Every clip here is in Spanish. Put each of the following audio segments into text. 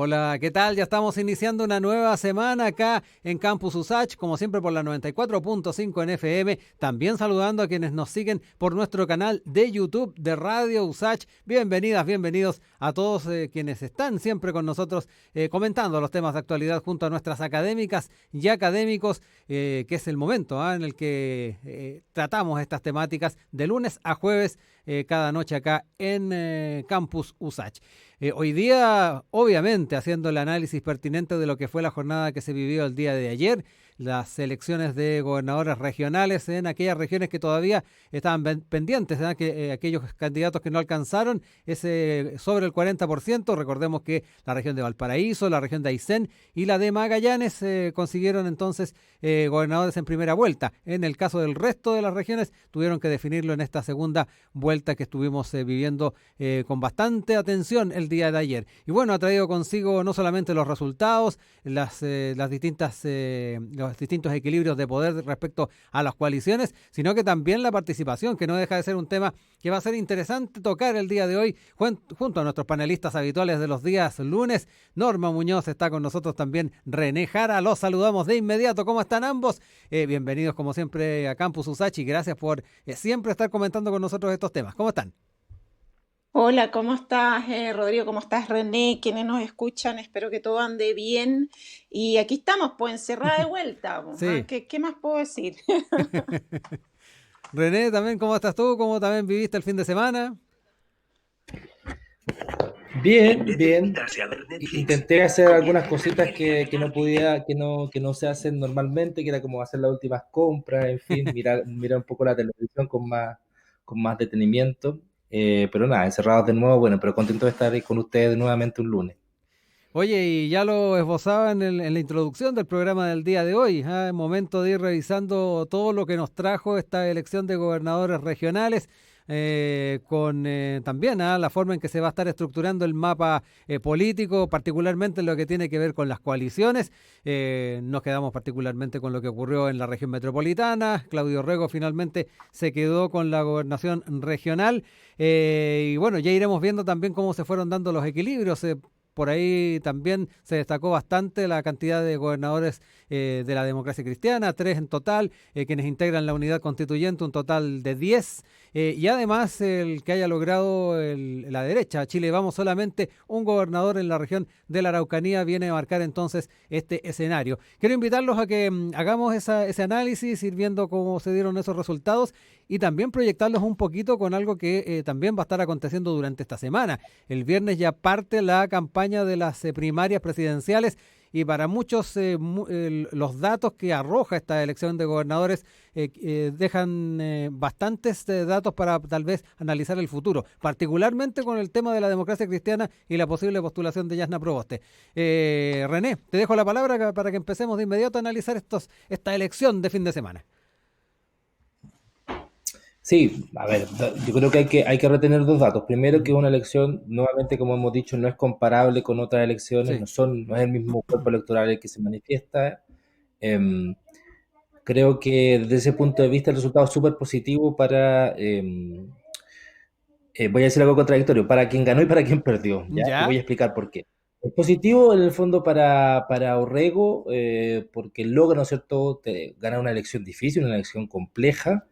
Hola, ¿qué tal? Ya estamos iniciando una nueva semana acá en Campus USACH, como siempre por la 94.5 en FM. También saludando a quienes nos siguen por nuestro canal de YouTube de Radio USACH. Bienvenidas, bienvenidos a todos quienes están siempre con nosotros comentando los temas de actualidad junto a nuestras académicas y académicos, que es el momento en el que tratamos estas temáticas de lunes a jueves cada noche acá en Campus USACH. Hoy día, obviamente, haciendo el análisis pertinente de lo que fue la jornada que se vivió el día de ayer, las elecciones de gobernadores regionales en aquellas regiones que todavía estaban pendientes, que aquellos candidatos que no alcanzaron ese sobre el 40%, recordemos que la región de Valparaíso, la región de Aysén y la de Magallanes consiguieron entonces gobernadores en primera vuelta. En el caso del resto de las regiones, tuvieron que definirlo en esta segunda vuelta que estuvimos viviendo con bastante atención el día de ayer. Y bueno, ha traído consigo no solamente los resultados, las distintas, los distintos equilibrios de poder respecto a las coaliciones, sino que también la participación, que no deja de ser un tema que va a ser interesante tocar el día de hoy junto a nuestros panelistas habituales de los días lunes. Norma Muñoz está con nosotros también, René Jara, los saludamos de inmediato. ¿Cómo están ambos? Bienvenidos como siempre a Campus USACH y gracias por siempre estar comentando con nosotros estos temas. ¿Cómo están? Hola, ¿cómo estás, Rodrigo? ¿Cómo estás, René? ¿Quiénes nos escuchan? Espero que todo ande bien. Y aquí estamos, pues, encerrada de vuelta, pues, ¿ah? Sí. ¿Qué más puedo decir? René, también, ¿cómo estás tú? ¿Cómo también viviste el fin de semana? Bien, bien. Intenté hacer algunas cositas que no podía, que no se hacen normalmente, que era como hacer las últimas compras, en fin, mirar un poco la televisión con más detenimiento. Pero nada, encerrados de nuevo, bueno, pero contento de estar ahí con ustedes nuevamente un lunes. Oye, y ya lo esbozaba en la introducción del programa del día de hoy. Es momento de ir revisando todo lo que nos trajo esta elección de gobernadores regionales, con también la forma en que se va a estar estructurando el mapa político, particularmente en lo que tiene que ver con las coaliciones. Nos quedamos particularmente con lo que ocurrió en la región metropolitana. Claudio Rego finalmente se quedó con la gobernación regional. Y bueno, ya iremos viendo también cómo se fueron dando los equilibrios. Por ahí también se destacó bastante la cantidad de gobernadores de la democracia cristiana, 3 en total, quienes integran la unidad constituyente, un total de 10. Y además el que haya logrado la derecha, Chile Vamos, solamente un gobernador en la región de la Araucanía viene a marcar entonces este escenario. Quiero invitarlos a que hagamos ese análisis, ir viendo cómo se dieron esos resultados y también proyectarlos un poquito con algo que también va a estar aconteciendo durante esta semana. El viernes ya parte la campaña de las primarias presidenciales y para muchos los datos que arroja esta elección de gobernadores dejan bastantes datos para tal vez analizar el futuro, particularmente con el tema de la democracia cristiana y la posible postulación de Yasna Proboste. René, te dejo la palabra para que empecemos de inmediato a analizar esta elección de fin de semana. Sí, a ver, yo creo que hay que retener dos datos. Primero, que una elección, nuevamente, como hemos dicho, no es comparable con otras elecciones, Sí. no es el mismo cuerpo electoral el que se manifiesta. Em, Creo que desde ese punto de vista el resultado es súper positivo voy a decir algo contradictorio, para quien ganó y para quien perdió, ¿ya? Y ¿Ya? voy a explicar por qué. Es positivo en el fondo para Orrego, porque logra, ¿no es cierto?, ganar una elección difícil, una elección compleja,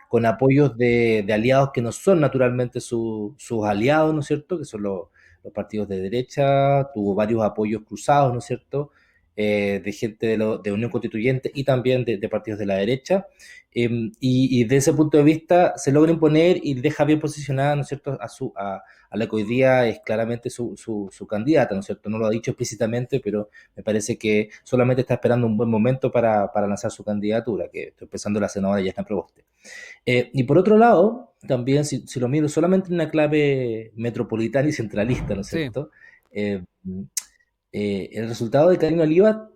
con apoyos de aliados que no son naturalmente sus aliados, ¿no es cierto?, que son los partidos de derecha, tuvo varios apoyos cruzados, ¿no es cierto?, de gente de Unión Constituyente y también de partidos de la derecha. Y desde ese punto de vista se logra imponer y deja bien posicionada, ¿no es cierto?, a la que hoy día es claramente su candidata, ¿no es cierto? No lo ha dicho explícitamente, pero me parece que solamente está esperando un buen momento para lanzar su candidatura, que estoy pensando la senadora ya está en Proboste. Y por otro lado, también si lo miro solamente en una clave metropolitana y centralista, ¿no es Sí. cierto? Eh, el resultado de Karina Oliva,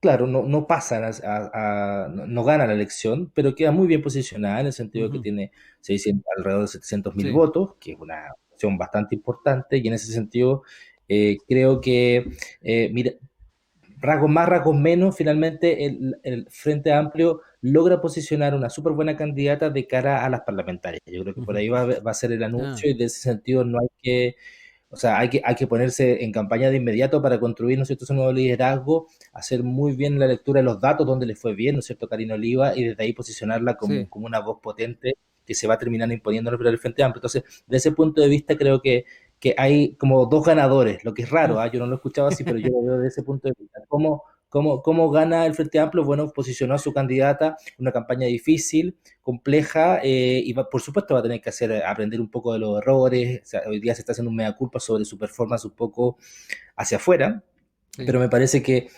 claro, no pasa, no gana la elección, pero queda muy bien posicionada en el sentido de que Ujú. tiene alrededor de 700.000 Sí. votos, que es una opción bastante importante, y en ese sentido creo que, mira, rasgos más, rasgos menos, finalmente el Frente Amplio logra posicionar una súper buena candidata de cara a las parlamentarias. Yo creo que por Ujú. ahí va a ser el Ah, anuncio y de ese sentido no hay que O sea, hay que ponerse en campaña de inmediato para construir, ¿no es cierto?, ese nuevo liderazgo, hacer muy bien la lectura de los datos, donde le fue bien, ¿no es cierto?, Karina Oliva, y desde ahí posicionarla Sí. como una voz potente que se va a terminar imponiendo en el Frente Amplio. Entonces, desde ese punto de vista, creo que hay como dos ganadores, lo que es raro, ¿ah? Yo no lo he escuchado así, pero yo lo veo desde ese punto de vista. ¿Cómo gana el Frente Amplio? Bueno, posicionó a su candidata, una campaña difícil, compleja, y por supuesto va a tener que aprender un poco de los errores. O sea, hoy día se está haciendo un mea culpa sobre su performance un poco hacia afuera, Sí. pero me parece que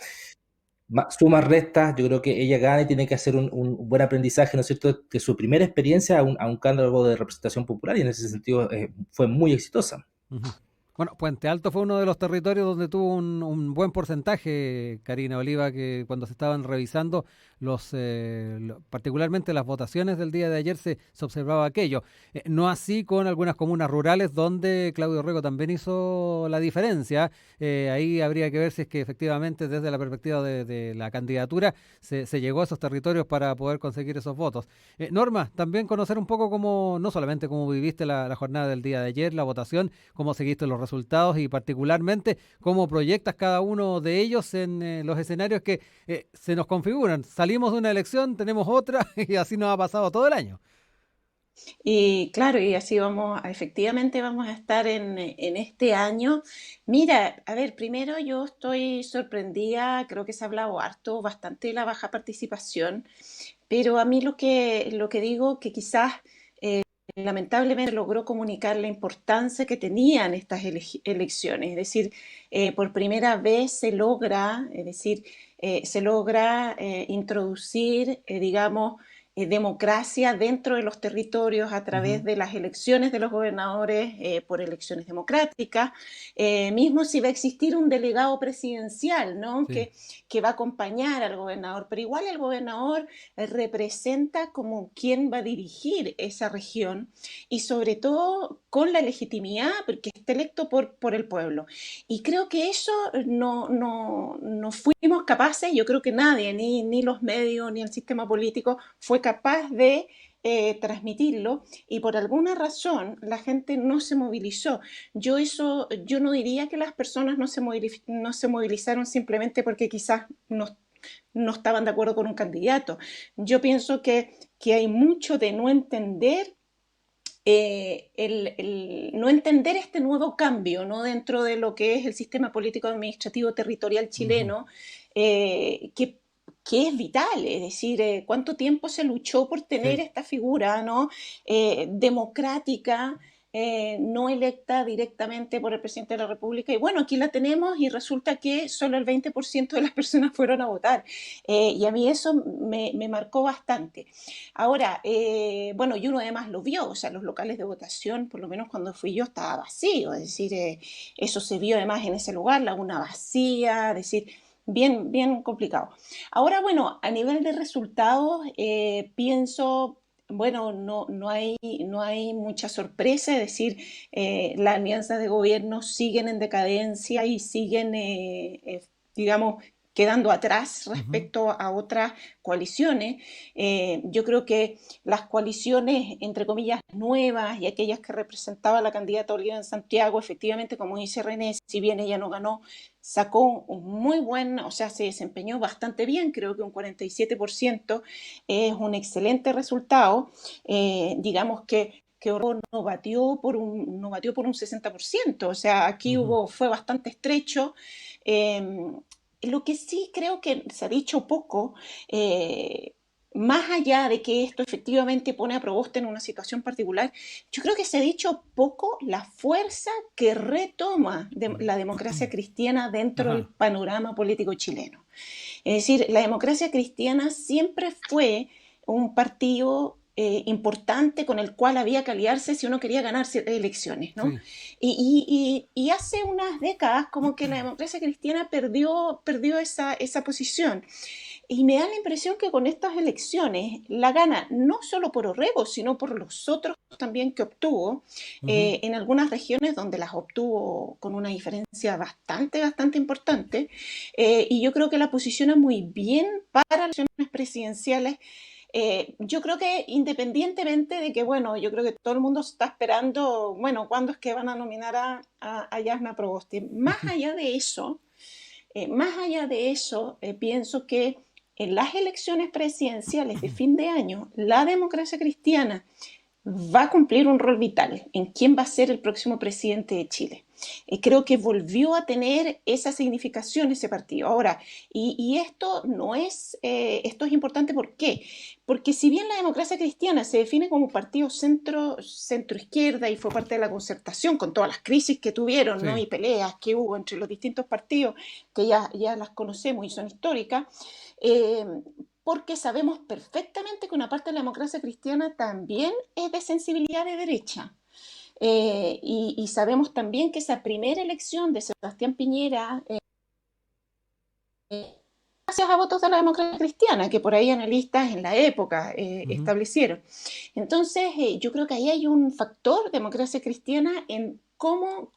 sumas, restas, yo creo que ella gana y tiene que hacer un buen aprendizaje, ¿no es cierto?, de su primera experiencia a un cargo de representación popular, y en ese sentido fue muy exitosa. Ujú. Bueno, Puente Alto fue uno de los territorios donde tuvo un buen porcentaje, Karina Oliva, que cuando se estaban revisando particularmente las votaciones del día de ayer se observaba aquello. No así con algunas comunas rurales donde Claudio Rego también hizo la diferencia. Ahí habría que ver si es que efectivamente desde la perspectiva de la candidatura se llegó a esos territorios para poder conseguir esos votos. Norma, también conocer un poco cómo, no solamente cómo viviste la jornada del día de ayer, la votación, cómo seguiste los resultados y particularmente cómo proyectas cada uno de ellos en los escenarios que se nos configuran. Salimos de una elección, tenemos otra y así nos ha pasado todo el año. Y claro, y así efectivamente vamos a estar en este año. Mira, a ver, primero yo estoy sorprendida, creo que se ha hablado harto, bastante de la baja participación, pero a mí lo que digo que quizás lamentablemente logró comunicar la importancia que tenían estas elecciones, es decir, por primera vez se logra, es decir, se logra introducir, digamos, democracia dentro de los territorios a través Ujú. de las elecciones de los gobernadores por elecciones democráticas, mismo si va a existir un delegado presidencial, ¿no? Sí. Que va a acompañar al gobernador, pero igual el gobernador representa como quien va a dirigir esa región y sobre todo con la legitimidad porque está electo por el pueblo. Y creo que eso no fuimos capaces, yo creo que nadie, ni los medios, ni el sistema político, fue capaz de transmitirlo y por alguna razón la gente no se movilizó. Yo no diría que las personas no se movilizaron simplemente porque quizás no estaban de acuerdo con un candidato. Yo pienso que hay mucho de no entender no entender este nuevo cambio, ¿no? Dentro de lo que es el sistema político administrativo territorial Ujú. chileno, eh, que, que es vital, es decir, cuánto tiempo se luchó por tener Sí. esta figura, ¿no? Democrática, no electa directamente por el presidente de la República. Y bueno, aquí la tenemos y resulta que solo el 20% de las personas fueron a votar. Y a mí eso me marcó bastante. Ahora, bueno, y uno además lo vio, o sea, los locales de votación, por lo menos cuando fui yo, estaba vacío, es decir, eso se vio además en ese lugar, laguna vacía, es decir, bien, bien complicado. Ahora, bueno, a nivel de resultados, pienso, bueno, no hay mucha sorpresa, es decir, las alianzas de gobierno siguen en decadencia y siguen, digamos, quedando atrás Ujú. respecto a otras coaliciones. Yo creo que las coaliciones, entre comillas, nuevas y aquellas que representaba la candidata Olivia en Santiago, efectivamente, como dice René, si bien ella no ganó, sacó un muy buen, o sea, se desempeñó bastante bien, creo que un 47% es un excelente resultado. Digamos que Orrego no batió por un 60%, o sea, aquí Ujú. fue bastante estrecho. Eh, lo que sí creo que se ha dicho poco, eh, más allá de que esto efectivamente pone a Proboste en una situación particular, yo creo que se ha dicho poco la fuerza que retoma la democracia cristiana dentro del Ajá. panorama político chileno. Es decir, la democracia cristiana siempre fue un partido importante con el cual había que aliarse si uno quería ganar elecciones, ¿no? Sí. Y hace unas décadas como que la democracia cristiana perdió esa posición. Y me da la impresión que con estas elecciones la gana no solo por Orrego, sino por los otros también que obtuvo, Ujú. en algunas regiones donde las obtuvo con una diferencia bastante, bastante importante. Y yo creo que la posiciona muy bien para las elecciones presidenciales Yo creo que independientemente de que, bueno, yo creo que todo el mundo está esperando, bueno, ¿cuándo es que van a nominar a Yasna Proboste? Más allá de eso, pienso que en las elecciones presidenciales de fin de año, la democracia cristiana va a cumplir un rol vital en quién va a ser el próximo presidente de Chile. Creo que volvió a tener esa significación ese partido. Ahora, esto no es, esto es importante, ¿por qué? Porque si bien la democracia cristiana se define como partido centro-izquierda y fue parte de la concertación con todas las crisis que tuvieron, Sí. ¿no? Y peleas que hubo entre los distintos partidos, que ya las conocemos y son históricas, eh, porque sabemos perfectamente que una parte de la democracia cristiana también es de sensibilidad de derecha. Y sabemos también que esa primera elección de Sebastián Piñera, gracias a votos de la democracia cristiana, que por ahí analistas en la época establecieron. Entonces, yo creo que ahí hay un factor democracia cristiana en cómo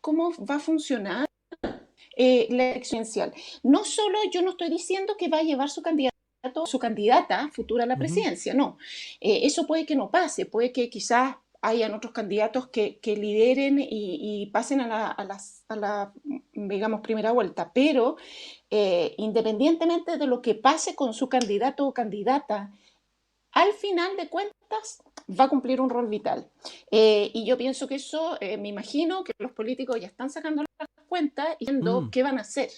va a funcionar la elección presidencial. No solo, yo no estoy diciendo que va a llevar su candidata futura a la presidencia, no. Eso puede que no pase, puede que quizás hayan otros candidatos que lideren y pasen a la, digamos, primera vuelta, pero independientemente de lo que pase con su candidato o candidata, al final de cuentas va a cumplir un rol vital. Y yo pienso que eso, me imagino que los políticos ya están sacando las cuentas y viendo qué van a hacer,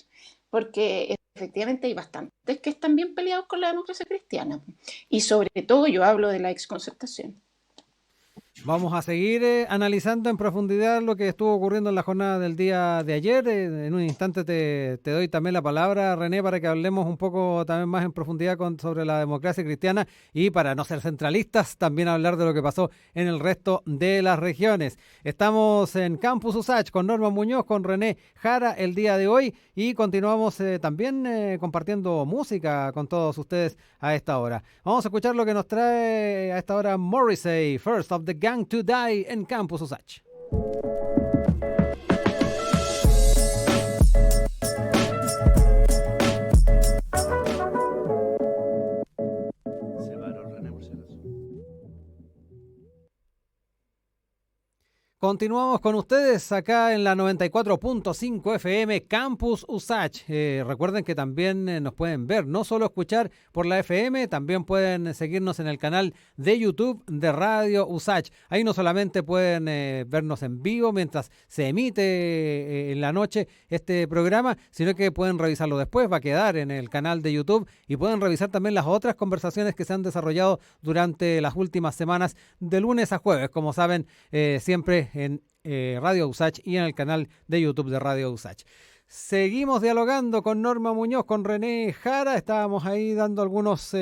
porque efectivamente hay bastantes que están bien peleados con la democracia cristiana, y sobre todo yo hablo de la exconcertación. Vamos a seguir analizando en profundidad lo que estuvo ocurriendo en la jornada del día de ayer. En un instante te doy también la palabra, René, para que hablemos un poco también más en profundidad sobre la democracia cristiana y, para no ser centralistas, también hablar de lo que pasó en el resto de las regiones. Estamos en Campus USACH con Norma Muñoz, con René Jara el día de hoy, y continuamos también compartiendo música con todos ustedes a esta hora. Vamos a escuchar lo que nos trae a esta hora Morrissey, First of the Gang to Die, en Campus USACH. Continuamos con ustedes acá en la 94.5 FM Campus USACH. Recuerden que también nos pueden ver, no solo escuchar por la FM, también pueden seguirnos en el canal de YouTube de Radio USACH. Ahí no solamente pueden vernos en vivo mientras se emite en la noche este programa, sino que pueden revisarlo después, va a quedar en el canal de YouTube, y pueden revisar también las otras conversaciones que se han desarrollado durante las últimas semanas de lunes a jueves, como saben, siempre en Radio USACH y en el canal de YouTube de Radio USACH. Seguimos dialogando con Norma Muñoz, con René Jara. Estábamos ahí dando algunos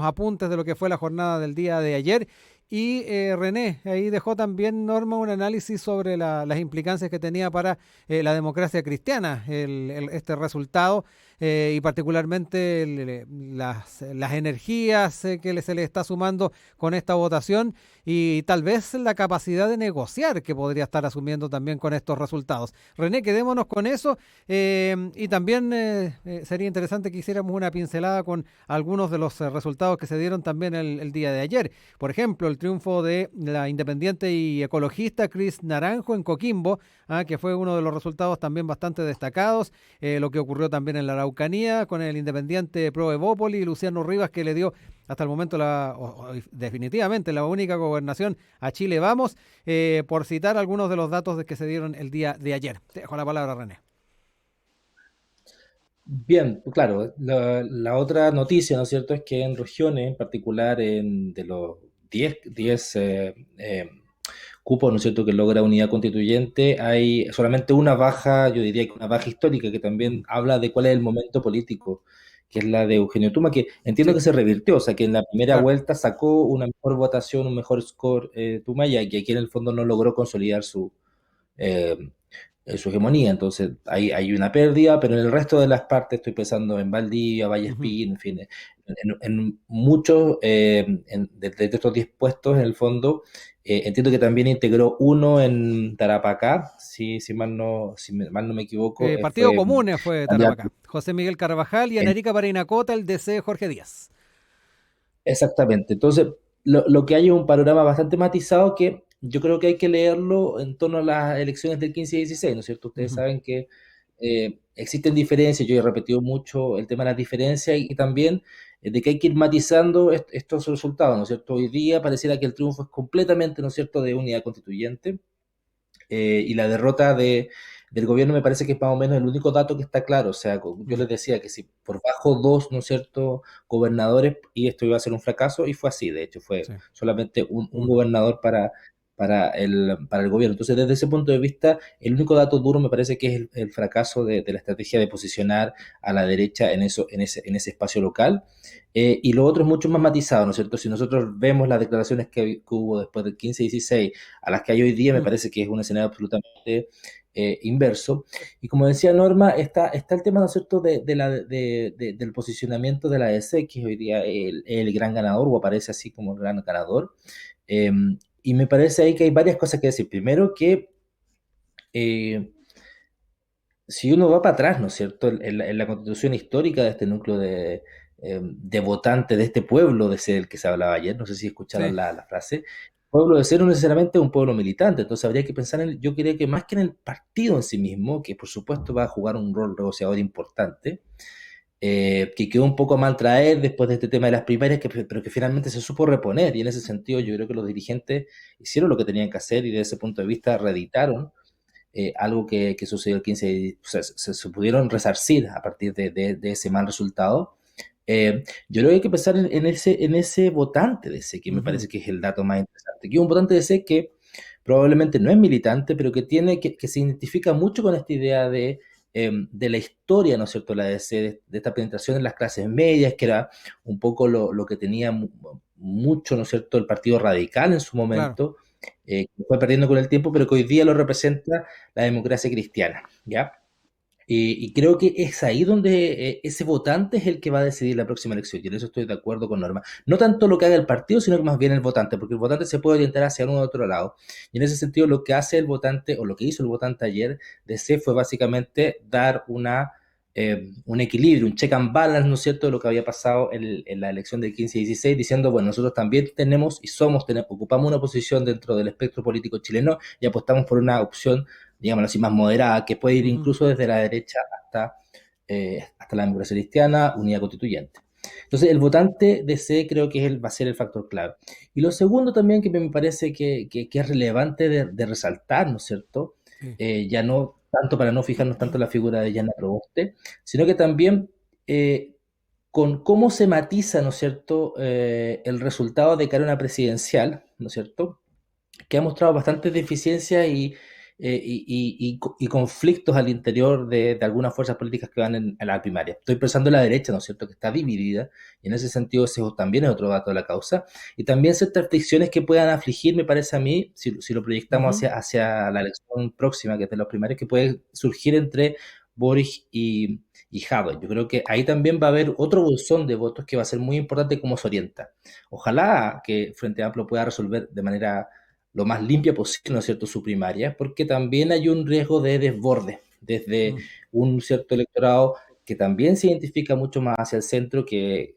apuntes de lo que fue la jornada del día de ayer. Y René, ahí dejó también Norma un análisis sobre las implicancias que tenía para la democracia cristiana este resultado, y particularmente las energías que se le está sumando con esta votación, y tal vez la capacidad de negociar que podría estar asumiendo también con estos resultados. René, quedémonos con eso, y también sería interesante que hiciéramos una pincelada con algunos de los resultados que se dieron también el día de ayer. Por ejemplo, el triunfo de la independiente y ecologista Cris Naranjo en Coquimbo, que fue uno de los resultados también bastante destacados. Lo que ocurrió también en la Araucanía con el independiente Pro Evópoli y Luciano Rivas, que le dio hasta el momento definitivamente la única gobernación a Chile Vamos, por citar algunos de los datos que se dieron el día de ayer. Te dejo la palabra, René. Bien, claro, la otra noticia, ¿no es cierto?, es que en regiones, en particular de los 10 cupos, ¿no es cierto?, que logra unidad constituyente, hay solamente una baja, yo diría que una baja histórica, que también habla de cuál es el momento político, que es la de Eugenio Tuma, que entiendo Sí, que se revirtió, o sea, que en la primera claro. vuelta sacó una mejor votación, un mejor score Tuma, y que aquí en el fondo no logró consolidar eh, su hegemonía. Entonces hay una pérdida, pero en el resto de las partes, estoy pensando en Valdivia, Uh-huh. Vallespín, en fin, en muchos de estos 10 puestos, en el fondo, entiendo que también integró uno en Tarapacá, si mal no me equivoco, Partido fue Comunes fue candidato. Tarapacá. José Miguel Carvajal y Anérica Parinacota, el DC Jorge Díaz. Exactamente. Entonces, lo que hay es un panorama bastante matizado que yo creo que hay que leerlo en torno a las elecciones del 15 y 16, ¿no es cierto? Ustedes Ujú. saben que existen diferencias, yo he repetido mucho el tema de las diferencias y también de que hay que ir matizando estos resultados, ¿no es cierto? Hoy día pareciera que el triunfo es completamente, ¿no es cierto?, de unidad constituyente, y la derrota del gobierno me parece que es más o menos el único dato que está claro. O sea, yo Mm. les decía que si por bajo dos, ¿no es cierto?, gobernadores, y esto iba a ser un fracaso, y fue así, de hecho, fue Sí, solamente un uno. gobernador para el gobierno. Entonces, desde ese punto de vista, el único dato duro me parece que es el fracaso de la estrategia de posicionar a la derecha en ese espacio local. Y lo otro es mucho más matizado, ¿no es cierto? Si nosotros vemos las declaraciones que hubo después del 15 y 16 a las que hay hoy día, me Mm. parece que es un escenario absolutamente inverso. Y como decía Norma, está el tema, ¿no es cierto?, del posicionamiento de la ADC, que es hoy día el gran ganador, o aparece así como el gran ganador. Eh, y me parece ahí que hay varias cosas que decir. Primero que eh, si uno va para atrás, ¿no es cierto?, en la constitución histórica de este núcleo de votantes de este pueblo de ser el que se hablaba ayer, no sé si Sí. escucharon la frase, pueblo de ser no necesariamente un pueblo militante, entonces habría que pensar yo creo que más que en el partido en sí mismo, que por supuesto va a jugar un rol negociador importante, que quedó un poco a mal traer después de este tema de las primarias, pero que finalmente se supo reponer, y en ese sentido yo creo que los dirigentes hicieron lo que tenían que hacer y desde ese punto de vista reeditaron algo que sucedió el 15, o sea, se pudieron resarcir a partir de ese mal resultado. Yo creo que hay que pensar en ese votante de ese, que me Ujú. parece que es el dato más interesante, que es un votante de ese que probablemente no es militante, pero que se identifica mucho con esta idea de la historia, ¿no es cierto?, la de esta penetración en las clases medias, que era un poco lo que tenía mucho, ¿no es cierto?, el Partido Radical en su Claro. momento, que fue perdiendo con el tiempo, pero que hoy día lo representa la democracia cristiana, ¿ya? Y creo que es ahí donde ese votante es el que va a decidir la próxima elección, y en eso estoy de acuerdo con Norma. No tanto lo que haga el partido, sino que más bien el votante, porque el votante se puede orientar hacia uno u otro lado. Y en ese sentido, lo que hace el votante, o lo que hizo el votante ayer de C, fue básicamente dar un equilibrio, un check and balance, ¿no es cierto?, de lo que había pasado en la elección del 15 y 16, diciendo, bueno, nosotros también tenemos y ocupamos una posición dentro del espectro político chileno y apostamos por una opción, digámoslo así, más moderada, que puede ir Ujú. incluso desde la derecha hasta la democracia cristiana, unidad constituyente. Entonces, el votante de C creo que va a ser el factor clave. Y lo segundo también que me parece que es relevante de resaltar, ¿no es cierto? Sí. Ya no tanto para no fijarnos tanto en la figura de Yana Proboste, sino que también con cómo se matiza, ¿no es cierto?, el resultado de cara a una presidencial, ¿no es cierto?, que ha mostrado bastantes deficiencias y conflictos al interior de algunas fuerzas políticas que van en la primaria. Estoy pensando en la derecha, ¿no es cierto?, que está dividida, y en ese sentido ese también es otro dato de la causa, y también ciertas fricciones que puedan afligir, me parece a mí, si lo proyectamos Ujú. hacia la elección próxima, que es de los primarios, que puede surgir entre Boric y Havel. Yo creo que ahí también va a haber otro bolsón de votos que va a ser muy importante cómo se orienta. Ojalá que Frente Amplio pueda resolver de manera lo más limpia posible, ¿no es cierto?, su primaria, porque también hay un riesgo de desborde desde Mm. un cierto electorado que también se identifica mucho más hacia el centro, que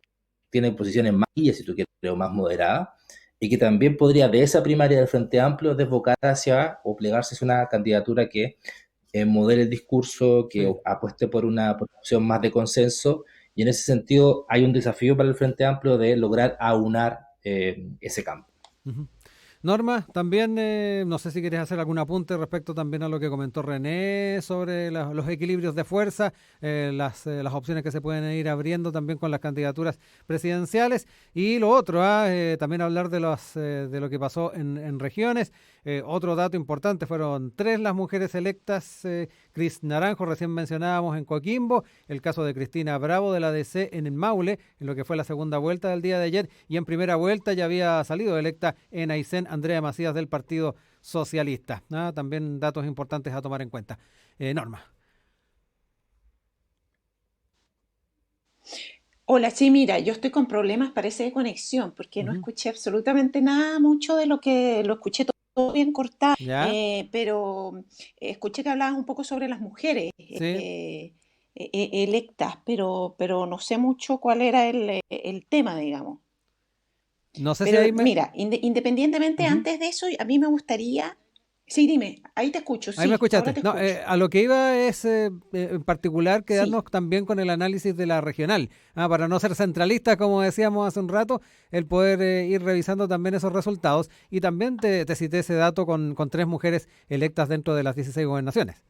tiene posiciones más, si tú quieres, creo, más moderadas, y que también podría de esa primaria del Frente Amplio desbocar hacia o plegarse hacia una candidatura que modere el discurso, que Sí. apueste por una opción más de consenso, y en ese sentido hay un desafío para el Frente Amplio de lograr aunar ese campo. Ujú. Norma, también no sé si quieres hacer algún apunte respecto también a lo que comentó René sobre los equilibrios de fuerza, las opciones que se pueden ir abriendo también con las candidaturas presidenciales y lo otro, también hablar de lo que pasó en regiones. Otro dato importante, fueron 3 las mujeres electas, Cris Naranjo, recién mencionábamos en Coquimbo, el caso de Cristina Bravo de la DC en el Maule, en lo que fue la segunda vuelta del día de ayer, y en primera vuelta ya había salido electa en Aysén Andrea Macías del Partido Socialista. También datos importantes a tomar en cuenta. Norma. Hola, sí, mira, yo estoy con problemas, parece de conexión, porque no Ujú. escuché absolutamente nada mucho de lo que lo escuché todo bien cortado, ¿Ya? pero escuché que hablabas un poco sobre las mujeres Sí. electas, pero no sé mucho cuál era el tema, digamos. No sé si Pero ahí me... mira, independientemente Ujú. antes de eso, a mí me gustaría... Sí, dime, ahí te escucho, Ahí me sí, ahora escuchaste. te No, escucho. a lo que iba es en particular quedarnos Sí. también con el análisis de la regional. Para no ser centralistas, como decíamos hace un rato, el poder ir revisando también esos resultados. Y también te cité ese dato con 3 mujeres electas dentro de las 16 gobernaciones.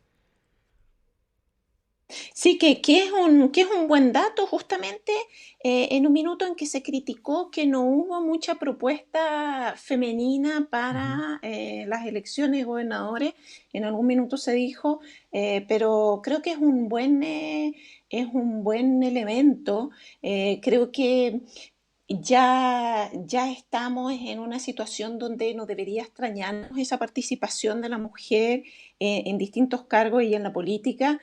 Sí, que es un buen dato justamente en un minuto en que se criticó que no hubo mucha propuesta femenina Ujú, para las elecciones de gobernadores. En algún minuto se dijo, pero creo que es un buen elemento. Creo que ya estamos en una situación donde nos debería extrañarnos esa participación de la mujer en distintos cargos y en la política.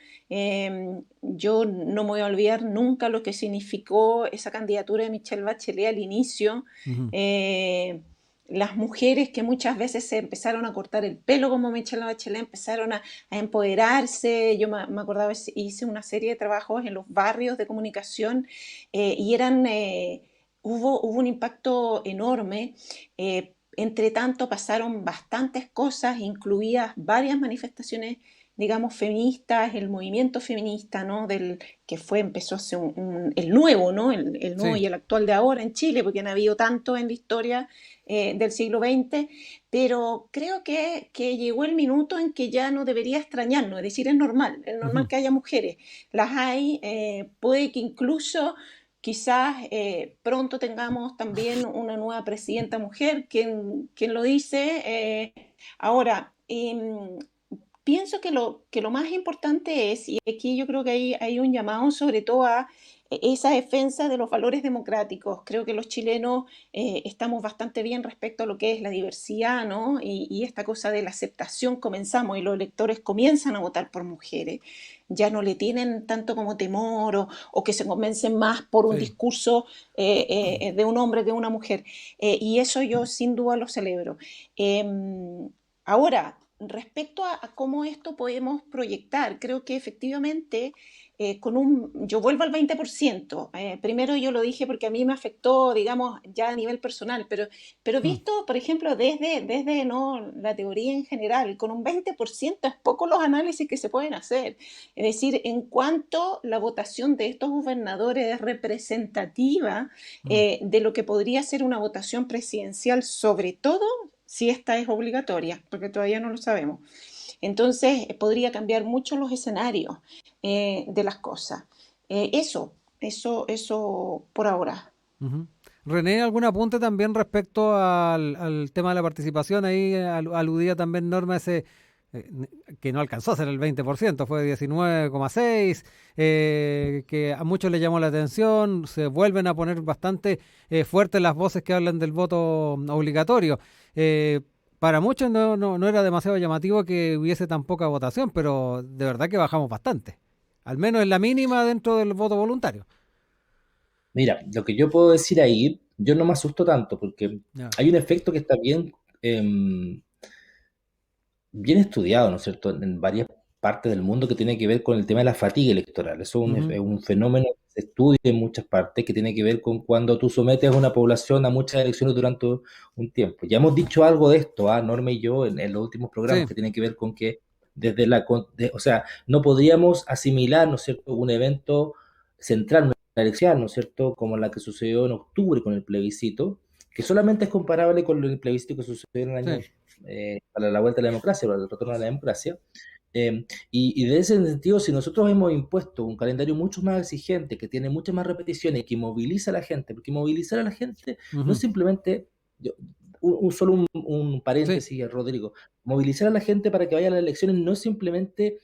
Yo no me voy a olvidar nunca lo que significó esa candidatura de Michelle Bachelet al inicio. ujú. Eh, las mujeres que muchas veces se empezaron a cortar el pelo como Michelle Bachelet empezaron a empoderarse. Yo me acordaba, hice una serie de trabajos en los barrios de comunicación y eran... hubo un impacto enorme. Entre tanto, pasaron bastantes cosas, incluidas varias manifestaciones, digamos, feministas, el movimiento feminista, ¿no? Que empezó a ser el nuevo, ¿no? El nuevo Sí. y el actual de ahora en Chile, porque han habido tanto en la historia del siglo XX, pero creo que llegó el minuto en que ya no debería extrañarnos, es decir, es normal Ujú. que haya mujeres, las hay, puede que incluso quizás pronto tengamos también una nueva presidenta mujer, quien lo dice. Ahora, pienso que lo más importante es, y aquí yo creo que hay un llamado sobre todo a esa defensa de los valores democráticos. Creo que los chilenos estamos bastante bien respecto a lo que es la diversidad, ¿no? Y esta cosa de la aceptación comenzamos y los electores comienzan a votar por mujeres. Ya no le tienen tanto como temor o que se convencen más por un Sí. discurso de un hombre que de una mujer. Y eso yo sin duda lo celebro. Eh, Ahora, respecto a cómo esto podemos proyectar, creo que efectivamente yo vuelvo al 20%. Primero yo lo dije porque a mí me afectó, digamos, ya a nivel personal, pero Mm. visto, por ejemplo, desde no, la teoría en general, con un 20% es poco los análisis que se pueden hacer. Es decir, en cuanto la votación de estos gobernadores es representativa Mm. de lo que podría ser una votación presidencial, sobre todo si esta es obligatoria, porque todavía no lo sabemos. Entonces, podría cambiar mucho los escenarios de las cosas. Eso por ahora. Ujú. René, ¿algún apunte también respecto al tema de la participación? Ahí aludía también Norma ese que no alcanzó a ser el 20%, fue 19,6%, que a muchos le llamó la atención, se vuelven a poner bastante fuertes las voces que hablan del voto obligatorio. Eh, para muchos no era demasiado llamativo que hubiese tan poca votación, pero de verdad que bajamos bastante, al menos en la mínima dentro del voto voluntario. Mira, lo que yo puedo decir ahí, yo no me asusto tanto porque Ya. hay un efecto que está em, bien estudiado, ¿no es cierto?, en varias partes del mundo que tiene que ver con el tema de la fatiga electoral. Eso Ujú. es un fenómeno que se estudia en muchas partes que tiene que ver con cuando tú sometes a una población a muchas elecciones durante un tiempo. Ya hemos dicho algo de esto, Norma y yo, en los últimos programas, Sí. que tiene que ver con que o sea, no podríamos asimilar, ¿no es cierto?, un evento central, una elección, ¿no es cierto?, como la que sucedió en octubre con el plebiscito, que solamente es comparable con el plebiscito que sucedió en el año Sí. para la vuelta a la democracia, para el retorno a la democracia. Y de ese sentido, si nosotros hemos impuesto un calendario mucho más exigente, que tiene muchas más repeticiones, que moviliza a la gente, porque movilizar a la gente no es Ujú. simplemente, solo un Sí. paréntesis, Rodrigo, movilizar a la gente para que vaya a las elecciones no es simplemente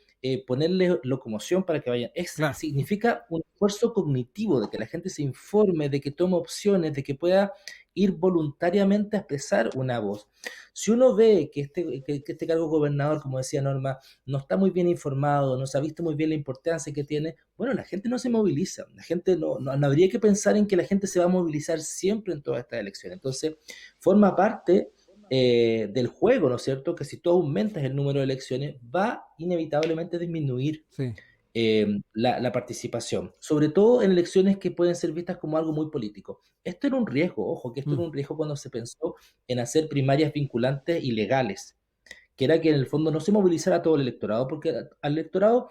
ponerle locomoción para que vayan, Claro. significa un esfuerzo cognitivo de que la gente se informe, de que tome opciones, de que pueda ir voluntariamente a expresar una voz. Si uno ve que este cargo gobernador, como decía Norma, no está muy bien informado, no se ha visto muy bien la importancia que tiene, bueno, la gente no se moviliza, la gente no habría que pensar en que la gente se va a movilizar siempre en todas estas elecciones. Entonces, forma parte del juego, ¿no es cierto? Que si tú aumentas el número de elecciones, va inevitablemente a disminuir Sí. la participación, sobre todo en elecciones que pueden ser vistas como algo muy político. Esto era un riesgo, ojo, que esto era Mm, un riesgo cuando se pensó en hacer primarias vinculantes y legales, que era que en el fondo no se movilizara a todo el electorado, porque al electorado,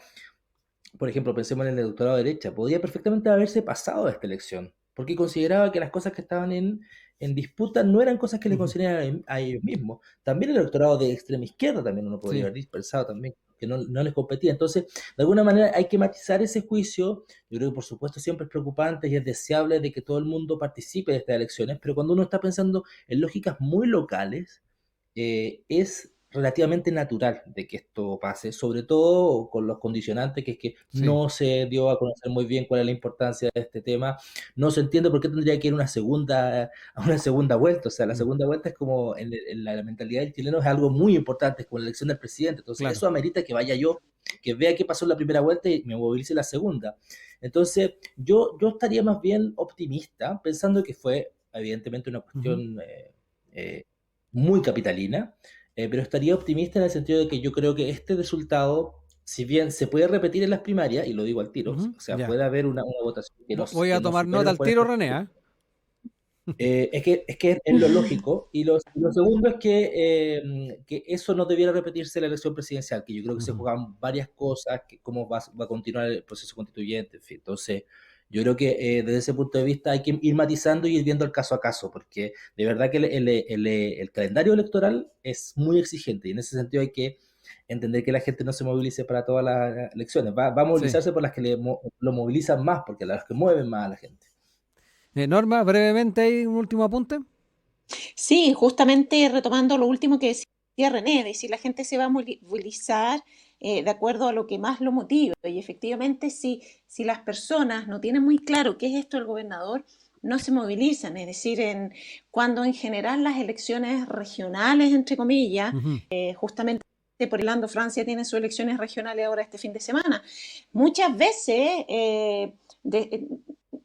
por ejemplo, pensemos en el electorado de derecha, podía perfectamente haberse pasado a esta elección, porque consideraba que las cosas que estaban en disputa no eran cosas que le ujú, consideraban a ellos mismos. También el electorado de extrema izquierda también uno podría sí, haber dispersado también, que no les competía. Entonces, de alguna manera hay que matizar ese juicio. Yo creo que por supuesto siempre es preocupante y es deseable de que todo el mundo participe de estas elecciones, pero cuando uno está pensando en lógicas muy locales, es relativamente natural de que esto pase, sobre todo con los condicionantes, que es que sí. no se dio a conocer muy bien cuál es la importancia de este tema, no se entiende por qué tendría que ir a una segunda vuelta, o sea, la Mm, segunda vuelta es como en la mentalidad del chileno es algo muy importante, es como la elección del presidente, entonces claro. eso amerita que vaya yo, que vea qué pasó en la primera vuelta y me movilice en la segunda. Entonces, yo estaría más bien optimista, pensando que fue evidentemente una Ujú, cuestión eh, muy capitalina, pero estaría optimista en el sentido de que yo creo que este resultado, si bien se puede repetir en las primarias, y lo digo al tiro, ujú, o sea, ya. puede haber una votación Voy que a no tomar supere nota los al tiro, 40. René, ¿ah? Es que es lo lógico, y lo segundo es que eso no debiera repetirse en la elección presidencial, que yo creo que se Ujú. juegan varias cosas, que cómo va a continuar el proceso constituyente, en fin. Entonces, yo creo que desde ese punto de vista hay que ir matizando y ir viendo el caso a caso, porque de verdad que el calendario electoral es muy exigente, y en ese sentido hay que entender que la gente no se movilice para todas las elecciones, va a Sí. movilizarse por las que lo movilizan más, porque las que mueven más a la gente. Norma, brevemente, ¿hay un último apunte? Sí, justamente retomando lo último que decía René, es decir, la gente se va a movilizar de acuerdo a lo que más lo motiva. Y efectivamente, si las personas no tienen muy claro qué es esto del gobernador, no se movilizan. Es decir, cuando en general las elecciones regionales, entre comillas, Ujú. justamente por el ando Francia tiene sus elecciones regionales ahora este fin de semana, muchas veces,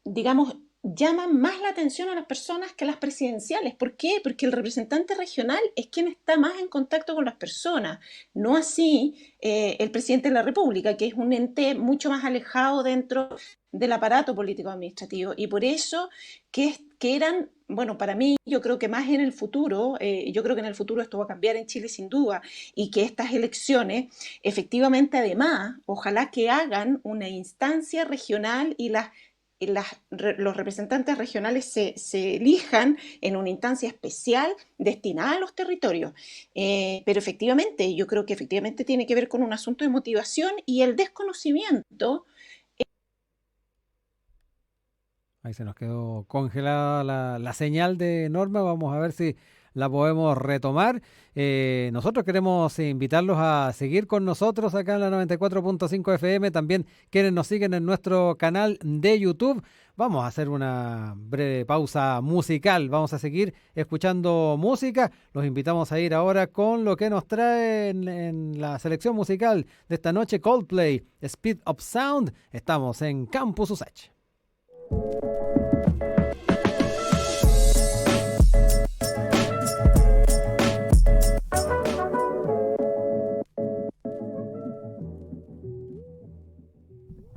digamos, llaman más la atención a las personas que a las presidenciales. ¿Por qué? Porque el representante regional es quien está más en contacto con las personas, no así el presidente de la República, que es un ente mucho más alejado dentro del aparato político administrativo. Y por eso que eran, bueno, para mí yo creo que más en el futuro, yo creo que en el futuro esto va a cambiar en Chile sin duda, y que estas elecciones efectivamente además, ojalá que hagan una instancia regional y los representantes regionales se elijan en una instancia especial destinada a los territorios. Pero efectivamente, yo creo que efectivamente tiene que ver con un asunto de motivación y el desconocimiento. Ahí se nos quedó congelada la señal de Norma. Vamos a ver si la podemos retomar. Nosotros queremos invitarlos a seguir con nosotros acá en la 94.5 FM. También quienes nos siguen en nuestro canal de YouTube. Vamos a hacer una breve pausa musical. Vamos a seguir escuchando música. Los invitamos a ir ahora con lo que nos trae en la selección musical de esta noche, Coldplay, Speed of Sound. Estamos en Campus Usach.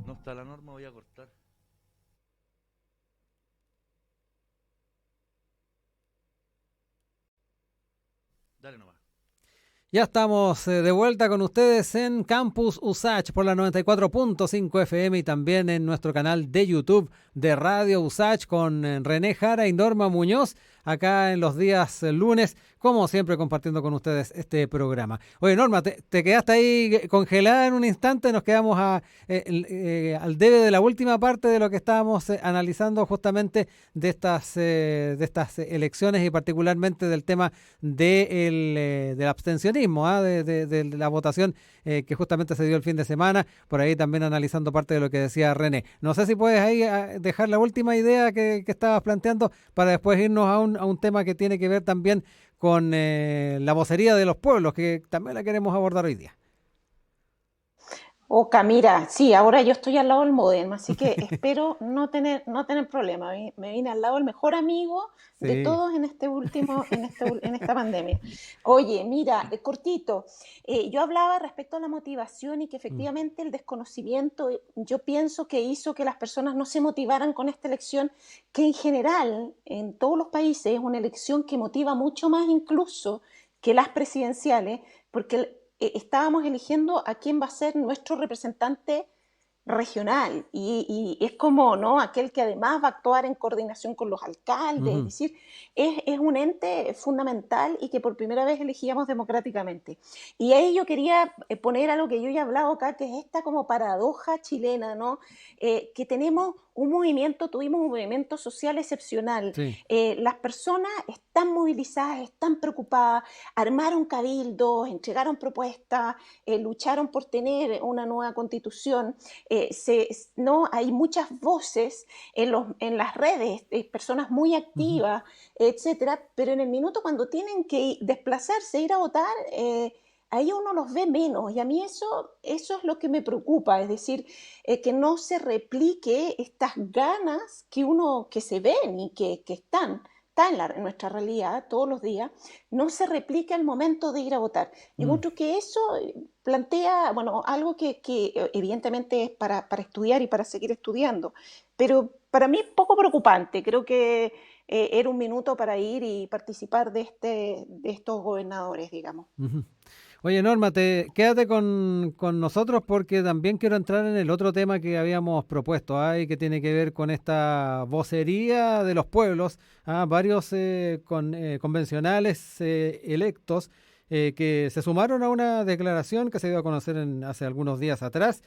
No está la norma, voy a cortar. Dale nomás. Ya estamos de vuelta con ustedes en Campus Usach por la 94.5 FM y también en nuestro canal de YouTube de Radio Usach con René Jara y Norma Muñoz acá en los días lunes, como siempre compartiendo con ustedes este programa. Oye Norma, te quedaste ahí congelada en un instante, nos quedamos al debe de la última parte de lo que estábamos analizando justamente de estas elecciones y particularmente del tema del abstencionismo, de la votación que justamente se dio el fin de semana, por ahí también analizando parte de lo que decía René. No sé si puedes ahí dejar la última idea que estabas planteando para después irnos a un tema que tiene que ver también con la vocería de los pueblos, que también la queremos abordar hoy día. Mira, sí, ahora yo estoy al lado del módem, así que espero no tener problema. Me vine al lado el mejor amigo de Sí. todos en esta pandemia. Oye, mira, cortito, yo hablaba respecto a la motivación y que Mm. efectivamente el desconocimiento, yo pienso que hizo que las personas no se motivaran con esta elección, que en general, en todos los países, es una elección que motiva mucho más incluso que las presidenciales, porque estábamos eligiendo a quién va a ser nuestro representante regional y es como, ¿no? Aquel que además va a actuar en coordinación con los alcaldes, es Ujú. decir, es un ente fundamental y que por primera vez elegíamos democráticamente. Y ahí yo quería poner algo que yo ya he hablado acá, que es esta como paradoja chilena, ¿no? Que tuvimos un movimiento social excepcional. Sí. Las personas están movilizadas, están preocupadas, armaron cabildos, entregaron propuestas, lucharon por tener una nueva constitución. No, hay muchas voces en las redes, personas muy Ujú. activas, etcétera, pero en el minuto cuando tienen que desplazarse, ir a votar, ahí uno los ve menos y a mí eso es lo que me preocupa, es decir, que no se replique estas ganas que se ven y que está en nuestra realidad todos los días, no se replica el momento de ir a votar. Yo Mm. encuentro que eso plantea, bueno, algo que evidentemente es para estudiar y para seguir estudiando, pero para mí es poco preocupante. Creo que era un minuto para ir y participar de estos gobernadores, digamos. Ujú. Oye, Norma, quédate con nosotros porque también quiero entrar en el otro tema que habíamos propuesto, y que tiene que ver con esta vocería de los pueblos, varios convencionales electos que se sumaron a una declaración que se dio a conocer hace algunos días atrás.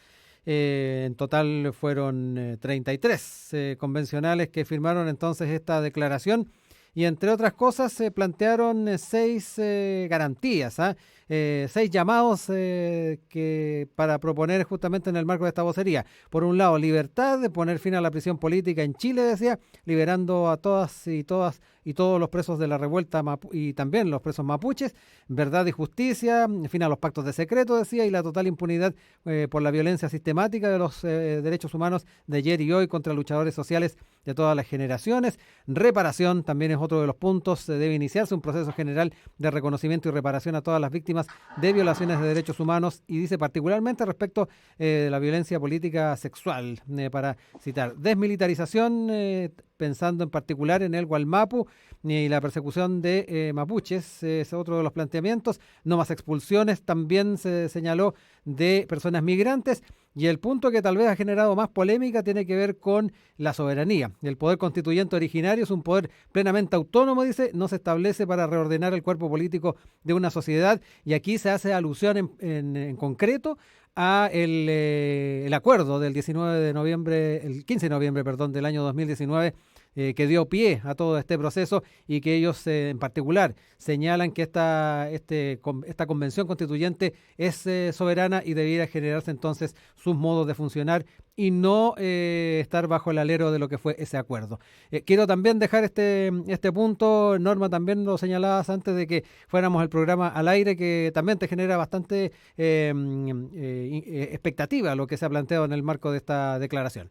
En total fueron 33 convencionales que firmaron entonces esta declaración y entre otras cosas se plantearon seis garantías, seis llamados para proponer justamente en el marco de esta vocería. Por un lado, libertad de poner fin a la prisión política en Chile, decía, liberando a todas y todos los presos de la revuelta y también los presos mapuches, verdad y justicia, fin a los pactos de secreto, decía, y la total impunidad por la violencia sistemática de los derechos humanos de ayer y hoy contra luchadores sociales de todas las generaciones. Reparación también es otro de los puntos. Debe iniciarse un proceso general de reconocimiento y reparación a todas las víctimas de violaciones de derechos humanos y dice particularmente respecto de la violencia política sexual, para citar. Desmilitarización, pensando en particular en el Gualmapu y la persecución de mapuches, es otro de los planteamientos. No más expulsiones, también se señaló, de personas migrantes. Y el punto que tal vez ha generado más polémica tiene que ver con la soberanía. El poder constituyente originario es un poder plenamente autónomo, dice, no se establece para reordenar el cuerpo político de una sociedad. Y aquí se hace alusión en concreto a el acuerdo del 19 de noviembre, el 15 de noviembre, perdón, del año 2019, que dio pie a todo este proceso y que ellos en particular señalan que esta convención constituyente es soberana y debiera generarse entonces sus modos de funcionar y no estar bajo el alero de lo que fue ese acuerdo. Quiero también dejar este punto, Norma, también lo señalabas antes de que fuéramos el programa al aire, que también te genera bastante expectativa lo que se ha planteado en el marco de esta declaración.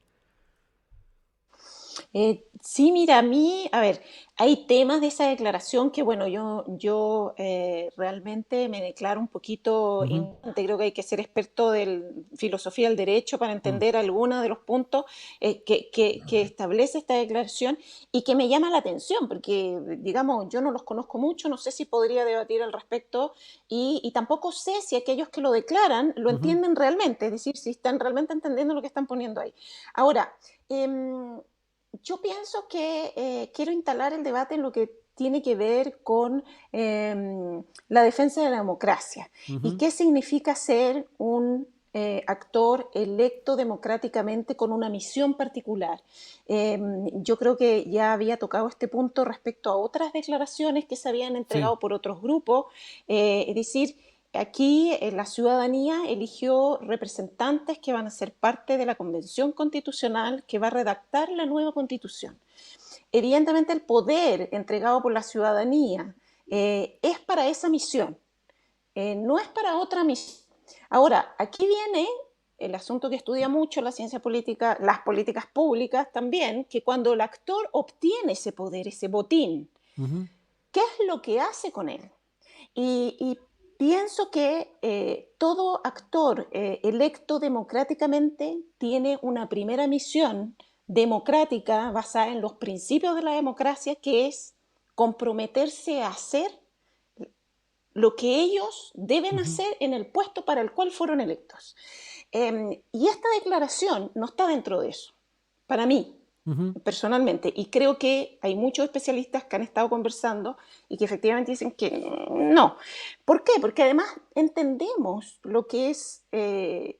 Sí, mira, a mí, a ver, hay temas de esa declaración que, bueno, yo realmente me declaro un poquito Ujú. ignorante. Creo que hay que ser experto de filosofía del derecho para Mm. entender algunos de los puntos que establece esta declaración y que me llama la atención, porque, digamos, yo no los conozco mucho, no sé si podría debatir al respecto y tampoco sé si aquellos que lo declaran lo Ujú. entienden realmente, es decir, si están realmente entendiendo lo que están poniendo ahí. Ahora, yo pienso que quiero instalar el debate en lo que tiene que ver con la defensa de la democracia y Ujú. qué significa ser un actor electo democráticamente con una misión particular. Yo creo que ya había tocado este punto respecto a otras declaraciones que se habían Sí. entregado por otros grupos, es decir, aquí la ciudadanía eligió representantes que van a ser parte de la Convención Constitucional que va a redactar la nueva Constitución. Evidentemente el poder entregado por la ciudadanía es para esa misión, no es para otra misión. Ahora, aquí viene el asunto que estudia mucho la ciencia política, las políticas públicas también, que cuando el actor obtiene ese poder, ese botín, ¿qué es lo que hace con él? Y pienso que todo actor electo democráticamente tiene una primera misión democrática basada en los principios de la democracia, que es comprometerse a hacer lo que ellos deben hacer en el puesto para el cual fueron electos. Y esta declaración no está dentro de eso, para mí, personalmente. Y creo que hay muchos especialistas que han estado conversando y que efectivamente dicen que no. ¿Por qué? Porque además entendemos lo que es,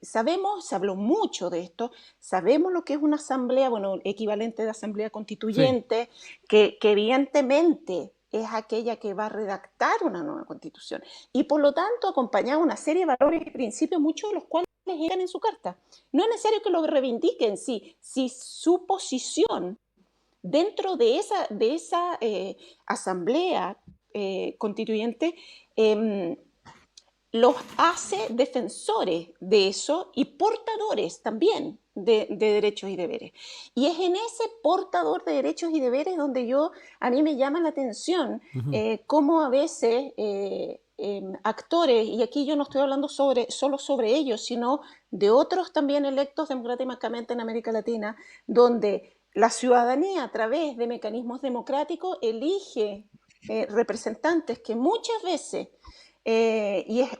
sabemos, se habló mucho de esto, sabemos lo que es una asamblea, bueno, equivalente de asamblea constituyente, que evidentemente es aquella que va a redactar una nueva constitución y por lo tanto acompañada una serie de valores y principios, muchos de los cuales llegan en su carta. No es necesario que lo reivindiquen si su posición dentro de esa asamblea constituyente los hace defensores de eso y portadores también de derechos y deberes. Y es en ese portador de derechos y deberes donde a mí me llama la atención cómo a veces actores, y aquí yo no estoy hablando solo sobre ellos, sino de otros también electos democráticamente en América Latina, donde la ciudadanía a través de mecanismos democráticos elige representantes que muchas veces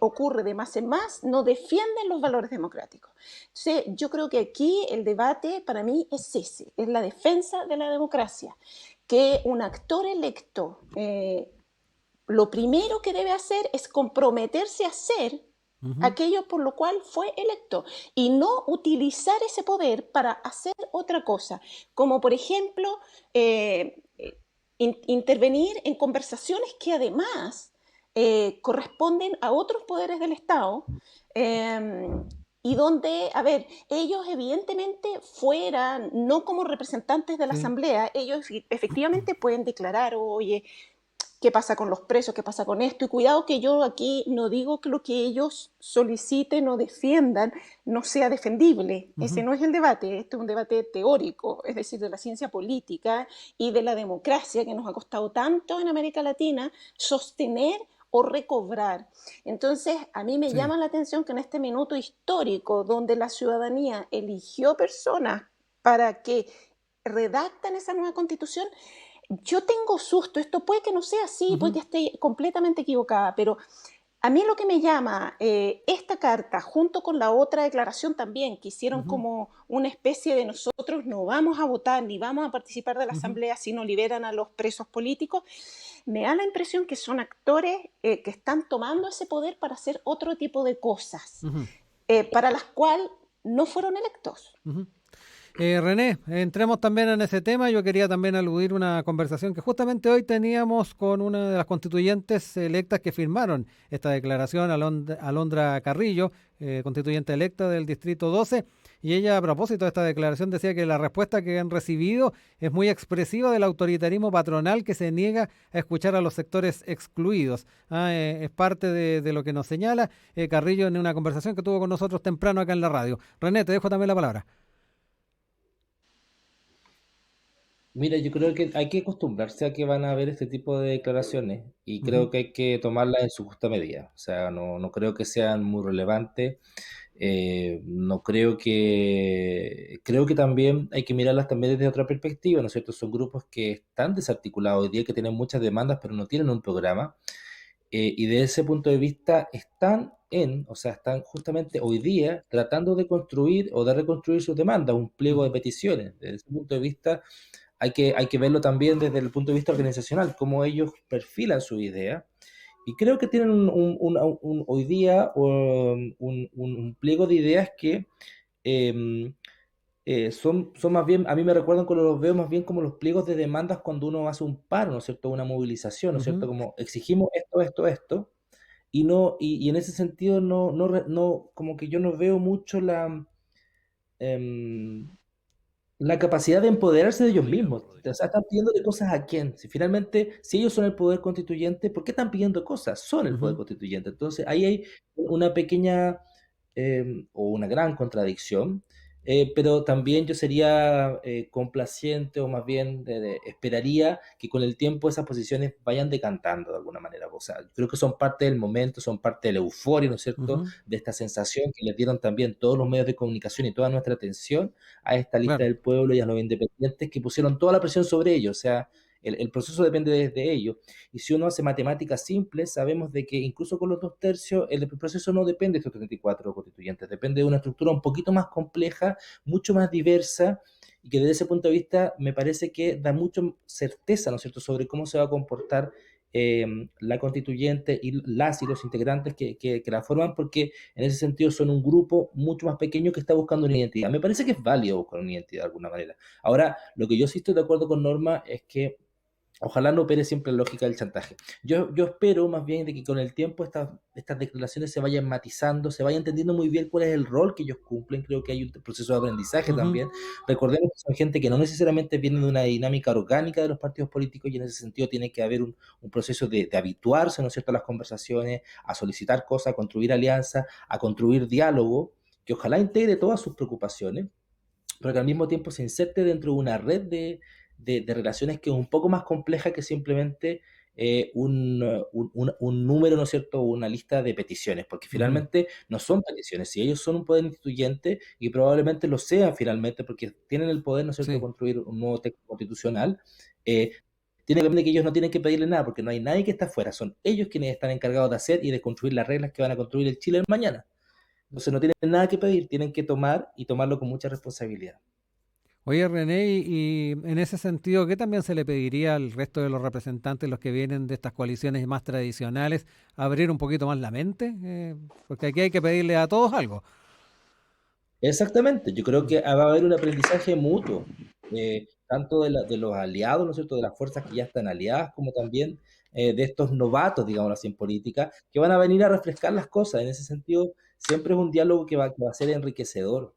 ocurre de más en más, no defienden los valores democráticos. Entonces, yo creo que aquí el debate para mí es ese, es la defensa de la democracia, que un actor electo lo primero que debe hacer es comprometerse a hacer aquello por lo cual fue electo y no utilizar ese poder para hacer otra cosa, como por ejemplo intervenir en conversaciones que además corresponden a otros poderes del Estado y donde, a ver, ellos evidentemente fueran, no como representantes de la Asamblea, ellos efectivamente pueden declarar, oye, ¿qué pasa con los presos? ¿Qué pasa con esto? Y cuidado que yo aquí no digo que lo que ellos soliciten o defiendan no sea defendible. Ese no es el debate, este es un debate teórico, es decir, de la ciencia política y de la democracia que nos ha costado tanto en América Latina sostener o recobrar. Entonces, a mí me llama la atención que en este minuto histórico donde la ciudadanía eligió personas para que redactan esa nueva constitución, yo tengo susto, esto puede que no sea así, puede que esté completamente equivocada, pero a mí lo que me llama esta carta, junto con la otra declaración también, que hicieron como una especie de nosotros no vamos a votar ni vamos a participar de la asamblea si no liberan a los presos políticos, me da la impresión que son actores que están tomando ese poder para hacer otro tipo de cosas, para las cuales no fueron electos. René, entremos también en ese tema. Yo quería también aludir una conversación que justamente hoy teníamos con una de las constituyentes electas que firmaron esta declaración, Alondra Carrillo, constituyente electa del Distrito 12, y ella a propósito de esta declaración decía que la respuesta que han recibido es muy expresiva del autoritarismo patronal que se niega a escuchar a los sectores excluidos. Es parte de lo que nos señala Carrillo en una conversación que tuvo con nosotros temprano acá en la radio. René, te dejo también la palabra. Mira, yo creo que hay que acostumbrarse a que van a haber este tipo de declaraciones y creo que hay que tomarlas en su justa medida. O sea, no creo que sean muy relevantes. No creo creo que también hay que mirarlas también desde otra perspectiva, ¿no es cierto? Son grupos que están desarticulados hoy día, que tienen muchas demandas, pero no tienen un programa. Y de ese punto de vista o sea, están justamente hoy día tratando de construir o de reconstruir sus demandas, un pliego de peticiones. Desde ese punto de vista hay que verlo también desde el punto de vista organizacional, cómo ellos perfilan su idea. Y creo que tienen hoy día un pliego de ideas que son más bien, a mí me recuerdan cuando los veo más bien como los pliegos de demandas cuando uno hace un paro, ¿no es cierto? Una movilización, ¿no es cierto? Como exigimos esto, y en ese sentido como que yo no veo mucho la capacidad de empoderarse de ellos mismos. O sea, están pidiéndole cosas a quién. Si finalmente, si ellos son el poder constituyente, ¿por qué están pidiendo cosas? Son el poder constituyente. Entonces, ahí hay una pequeña o una gran contradicción, pero también yo sería complaciente o más bien esperaría que con el tiempo esas posiciones vayan decantando de alguna manera. O sea, creo que son parte del momento, son parte de la euforia, ¿no es cierto?, Ujú, de esta sensación que les dieron también todos los medios de comunicación y toda nuestra atención a esta lista claro. del pueblo y a los independientes que pusieron toda la presión sobre ellos. O sea, el proceso depende de ellos. Y si uno hace matemáticas simples, sabemos de que incluso con los 2 tercios, el proceso no depende de estos 34 constituyentes, depende de una estructura un poquito más compleja, mucho más diversa, y que desde ese punto de vista me parece que da mucha certeza, ¿no es cierto?, sobre cómo se va a comportar eh, la constituyente y las y los integrantes que la forman, porque en ese sentido son un grupo mucho más pequeño que está buscando una identidad. Me parece que es válido buscar una identidad de alguna manera. Ahora, lo que yo sí estoy de acuerdo con Norma es que ojalá no opere siempre la lógica del chantaje. Yo espero más bien de que con el tiempo estas declaraciones se vayan matizando, se vaya entendiendo muy bien cuál es el rol que ellos cumplen. Creo que hay un proceso de aprendizaje Ujú, también. Recordemos que son gente que no necesariamente viene de una dinámica orgánica de los partidos políticos y en ese sentido tiene que haber un proceso de habituarse, ¿no es cierto?, a las conversaciones, a solicitar cosas, a construir alianzas, a construir diálogo, que ojalá integre todas sus preocupaciones, pero que al mismo tiempo se inserte dentro de una red de relaciones que es un poco más compleja que simplemente un número, ¿no es cierto?, una lista de peticiones, porque ujú, finalmente no son peticiones, si ellos son un poder instituyente y probablemente lo sean finalmente porque tienen el poder, ¿no es cierto?, de sí. construir un nuevo texto constitucional, eh, tiene que ver que ellos no tienen que pedirle nada, porque no hay nadie que está afuera, son ellos quienes están encargados de hacer y de construir las reglas que van a construir el Chile mañana. Entonces no tienen nada que pedir, tienen que tomar y tomarlo con mucha responsabilidad. Oye, René, y en ese sentido, ¿qué también se le pediría al resto de los representantes, los que vienen de estas coaliciones más tradicionales, abrir un poquito más la mente? Porque aquí hay que pedirle a todos algo. Exactamente, yo creo Mm, que va a haber un aprendizaje mutuo, tanto de los aliados, ¿no es cierto?, de las fuerzas que ya están aliadas, como también de estos novatos, digamos así, en política, que van a venir a refrescar las cosas. En ese sentido, siempre es un diálogo que va a ser enriquecedor.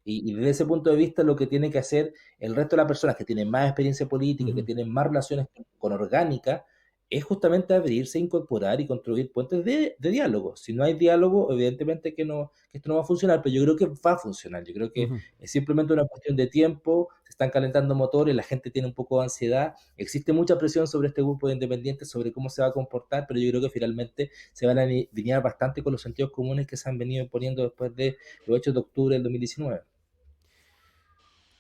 Y desde ese punto de vista, lo que tiene que hacer el resto de las personas que tienen más experiencia política, que ujú. tienen más relaciones con orgánica, es justamente abrirse, incorporar y construir puentes de diálogo. Si no hay diálogo, evidentemente que esto no va a funcionar, pero yo creo que va a funcionar. Yo creo que Ujú. es simplemente una cuestión de tiempo, se están calentando motores, la gente tiene un poco de ansiedad, existe mucha presión sobre este grupo de independientes, sobre cómo se va a comportar, pero yo creo que finalmente se van a alinear bastante con los sentidos comunes que se han venido imponiendo después de los hechos de octubre del 2019.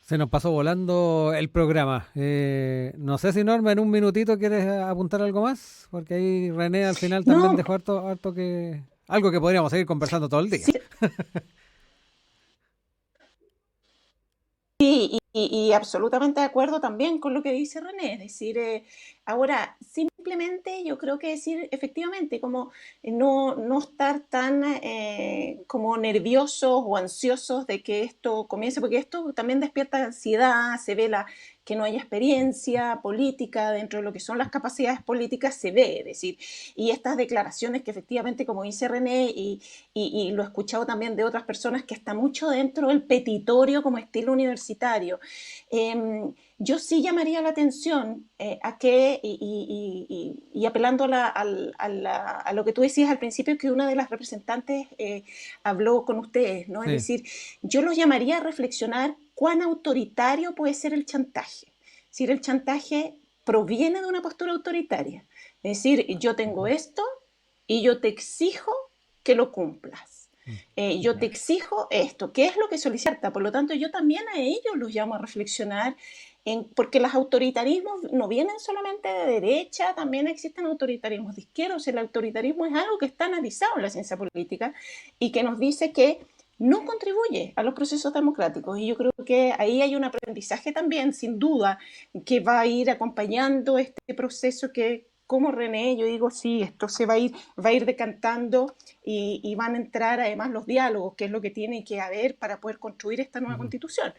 Se nos pasó volando el programa. No sé si Norma, en un minutito quieres apuntar algo más, porque ahí René al final también No, dejó harto que... Algo que podríamos seguir conversando todo el día. sí, y absolutamente de acuerdo también con lo que dice René, es decir, ahora simplemente yo creo que decir efectivamente como no estar tan como nerviosos o ansiosos de que esto comience, porque esto también despierta ansiedad, se ve que no haya experiencia política dentro de lo que son las capacidades políticas, se ve, es decir, y estas declaraciones que efectivamente, como dice René, y lo he escuchado también de otras personas, que está mucho dentro del petitorio como estilo universitario. Yo sí llamaría la atención a que, y apelando a lo que tú decías al principio, que una de las representantes habló con ustedes, ¿no? Es Sí. decir, yo los llamaría a reflexionar cuán autoritario puede ser el chantaje. Es decir, el chantaje proviene de una postura autoritaria. Es decir, yo tengo esto y yo te exijo que lo cumplas. Mm. Yo te exijo esto, ¿qué es lo que solicita? Por lo tanto, yo también a ellos los llamo a reflexionar, porque los autoritarismos no vienen solamente de derecha, también existen autoritarismos de izquierda. O sea, el autoritarismo es algo que está analizado en la ciencia política y que nos dice que no contribuye a los procesos democráticos. Y yo creo que ahí hay un aprendizaje también, sin duda, que va a ir acompañando este proceso que, como René, yo digo, sí, esto se va a ir decantando y van a entrar además los diálogos, que es lo que tiene que haber para poder construir esta nueva Ujú. constitución.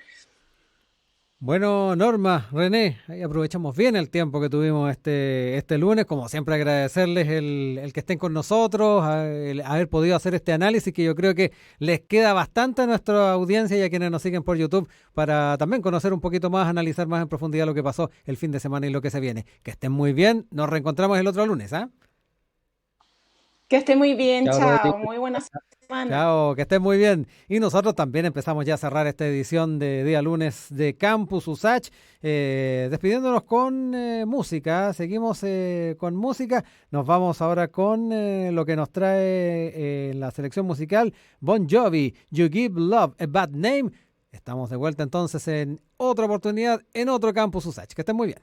Bueno, Norma, René, ahí aprovechamos bien el tiempo que tuvimos este lunes. Como siempre, agradecerles el que estén con nosotros, el haber podido hacer este análisis que yo creo que les queda bastante a nuestra audiencia y a quienes nos siguen por YouTube para también conocer un poquito más, analizar más en profundidad lo que pasó el fin de semana y lo que se viene. Que estén muy bien, nos reencontramos el otro lunes, ¿ah? Que esté muy bien, Chao, chao. Rodrigo. Muy buena semana. Chao, que estés muy bien. Y nosotros también empezamos ya a cerrar esta edición de día lunes de Campus USACH, despidiéndonos con música. Seguimos con música. Nos vamos ahora con lo que nos trae la selección musical Bon Jovi, You Give Love a Bad Name. Estamos de vuelta entonces en otra oportunidad, en otro Campus USACH. Que estén muy bien.